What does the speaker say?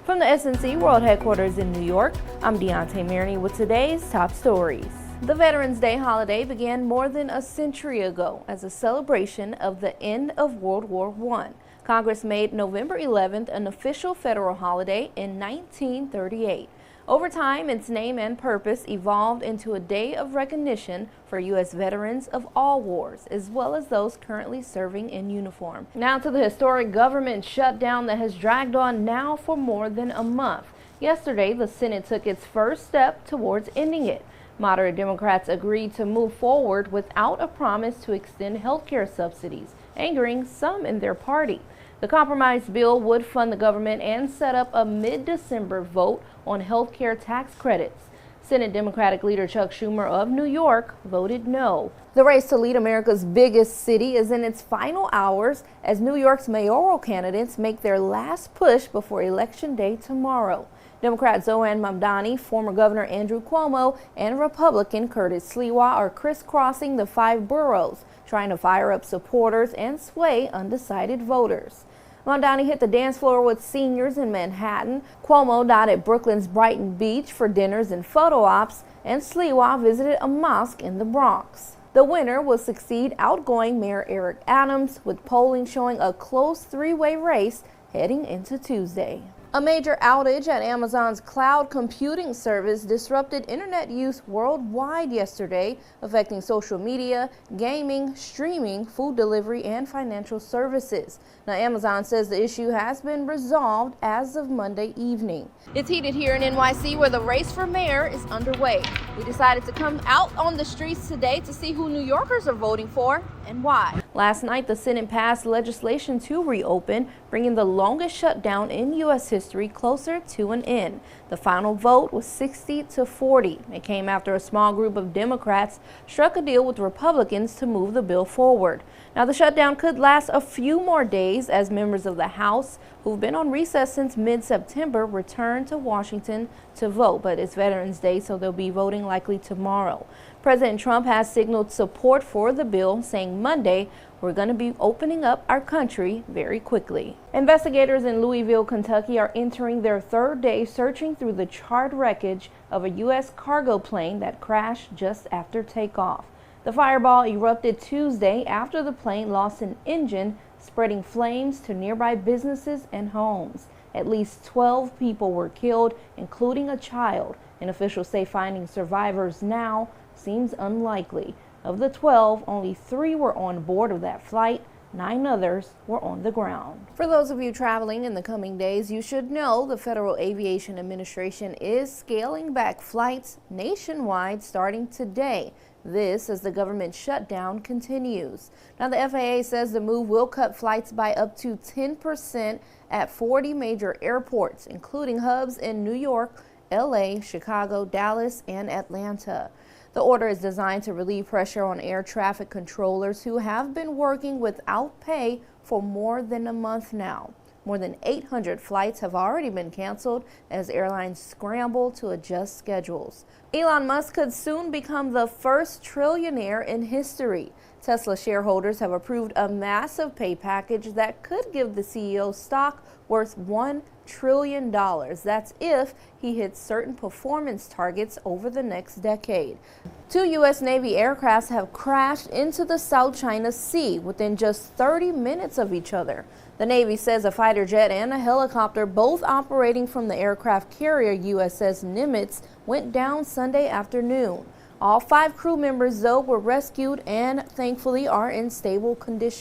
From the SNC World Headquarters in New York, I'm Diante Marigny with today's top stories. The Veterans Day holiday began more than a century ago as a celebration of the end of World War I. Congress made November 11th an official federal holiday in 1938. Over time, its name and purpose evolved into a day of recognition for U.S. veterans of all wars, as well as those currently serving in uniform. Now to the historic government shutdown that has dragged on now for more than a month. Yesterday, the Senate took its first step towards ending it. Moderate Democrats agreed to move forward without a promise to extend health care subsidies, angering some in their party. The compromise bill would fund the government and set up a mid-December vote on health care tax credits. Senate Democratic leader Chuck Schumer of New York voted no. The race to lead America's biggest city is in its final hours as New York's mayoral candidates make their last push before Election Day tomorrow. Democrat Zohan Mamdani, former Governor Andrew Cuomo, and Republican Curtis Sliwa are crisscrossing the 5 boroughs, trying to fire up supporters and sway undecided voters. Mamdani hit the dance floor with seniors in Manhattan. Cuomo dotted Brooklyn's Brighton Beach for dinners and photo ops, and Sliwa visited a mosque in the Bronx. The winner will succeed outgoing Mayor Eric Adams, with polling showing a close 3-way race heading into Tuesday. A major outage at Amazon's cloud computing service disrupted internet use worldwide yesterday, affecting social media, gaming, streaming, food delivery, and financial services. Now, Amazon says the issue has been resolved as of Monday evening. It's heated here in NYC, where the race for mayor is underway. We decided to come out on the streets today to see who New Yorkers are voting for and why. Last night, the Senate passed legislation to reopen, bringing the longest shutdown in U.S. history closer to an end. The final vote was 60-40. It came after a small group of Democrats struck a deal with Republicans to move the bill forward. Now, the shutdown could last a few more days as members of the House, who've been on recess since mid-September, return to Washington to vote. But it's Veterans Day, so they'll be voting likely tomorrow. President Trump has signaled support for the bill, saying Monday, "We're going to be opening up our country very quickly." Investigators in Louisville, Kentucky are entering their 3rd day searching through the charred wreckage of a U.S. cargo plane that crashed just after takeoff. The fireball erupted Tuesday after the plane lost an engine, spreading flames to nearby businesses and homes. At least 12 people were killed, including a child, and officials say finding survivors now seems unlikely. Of the 12, only 3 were on board of that flight. 9 others were on the ground. For those of you traveling in the coming days, you should know the Federal Aviation Administration is scaling back flights nationwide starting today. This as the government shutdown continues. Now, the FAA says the move will cut flights by up to 10% at 40 major airports, including hubs in New York, LA, Chicago, Dallas, and Atlanta. The order is designed to relieve pressure on air traffic controllers who have been working without pay for more than a month now. More than 800 flights have already been canceled as airlines scramble to adjust schedules. Elon Musk could soon become the first trillionaire in history. Tesla shareholders have approved a massive pay package that could give the CEO stock worth $1 trillion. That's if he hits certain performance targets over the next decade. 2 U.S. Navy aircrafts have crashed into the South China Sea within just 30 minutes of each other. The Navy says a fighter jet and a helicopter, both operating from the aircraft carrier USS Nimitz, went down Sunday afternoon. All 5 crew members, though, were rescued and thankfully are in stable condition.